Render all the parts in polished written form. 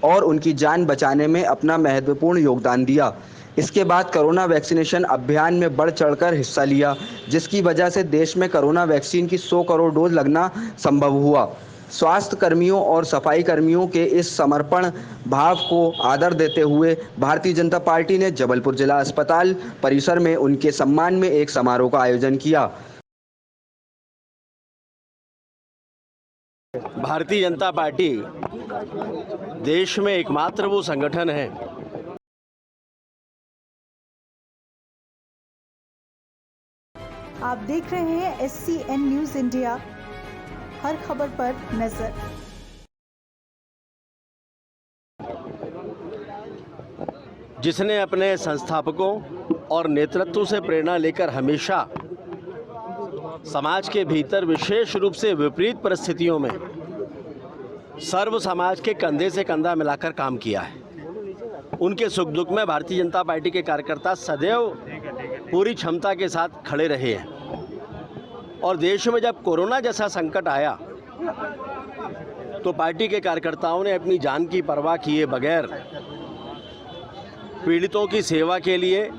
और उनकी जान बचाने में अपना महत्वपूर्ण योगदान दिया। इसके बाद कोरोना वैक्सीनेशन अभियान में बढ़ चढ़कर हिस्सा लिया, जिसकी वजह से देश में कोरोना वैक्सीन की 100 करोड़ डोज लगना संभव हुआ। स्वास्थ्य कर्मियों और सफाई कर्मियों के इस समर्पण भाव को आदर देते हुए भारतीय जनता पार्टी ने जबलपुर जिला अस्पताल परिसर में उनके सम्मान में एक समारोह का आयोजन किया। भारतीय जनता पार्टी देश में एकमात्र वो संगठन है आप देख रहे हैं SCN न्यूज़ इंडिया, हर खबर पर नजर। जिसने अपने संस्थापकों और नेतृत्व से प्रेरणा लेकर हमेशा समाज के भीतर विशेष रूप से विपरीत परिस्थितियों में सर्व समाज के कंधे से कंधा मिलाकर काम किया है। उनके सुख दुख में भारतीय जनता पार्टी के कार्यकर्ता सदैव पूरी क्षमता के साथ खड़े रहे हैं। और देश में जब कोरोना जैसा संकट आया तो पार्टी के कार्यकर्ताओं ने अपनी जान की परवाह किए बगैर पीड़ितों की सेवा के लिए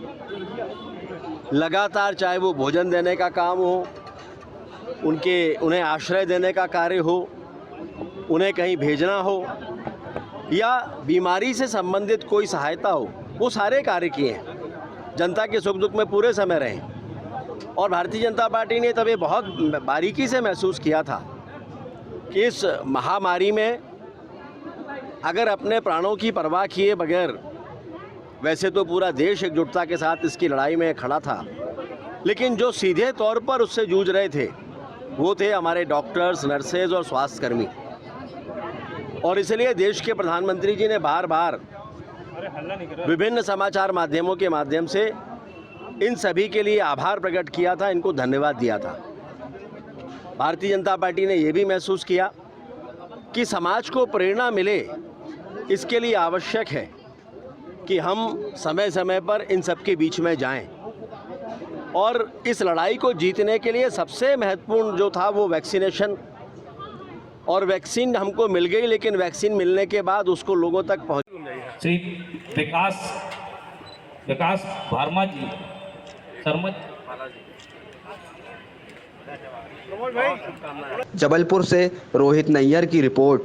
लगातार, चाहे वो भोजन देने का काम हो, उन्हें आश्रय देने का कार्य हो, उन्हें कहीं भेजना हो या बीमारी से संबंधित कोई सहायता हो, वो सारे कार्य किए हैं। जनता के सुख दुख में पूरे समय रहे। और भारतीय जनता पार्टी ने तब ये बहुत बारीकी से महसूस किया था कि इस महामारी में अगर अपने प्राणों की परवाह किए बगैर, वैसे तो पूरा देश एकजुटता के साथ इसकी लड़ाई में खड़ा था, लेकिन जो सीधे तौर पर उससे जूझ रहे थे वो थे हमारे डॉक्टर्स, नर्सेज और स्वास्थ्यकर्मी। और इसलिए देश के प्रधानमंत्री जी ने बार बार विभिन्न समाचार माध्यमों के माध्यम से इन सभी के लिए आभार प्रकट किया था, इनको धन्यवाद दिया था। भारतीय जनता पार्टी ने ये भी महसूस किया कि समाज को प्रेरणा मिले, इसके लिए आवश्यक है कि हम समय समय पर इन सब के बीच में जाएं। और इस लड़ाई को जीतने के लिए सबसे महत्वपूर्ण जो था वो वैक्सीनेशन। और वैक्सीन हमको मिल गई, लेकिन वैक्सीन मिलने के बाद उसको लोगों तक पहुंच। श्री विकास वर्मा जी, जबलपुर से रोहित नैयर की रिपोर्ट।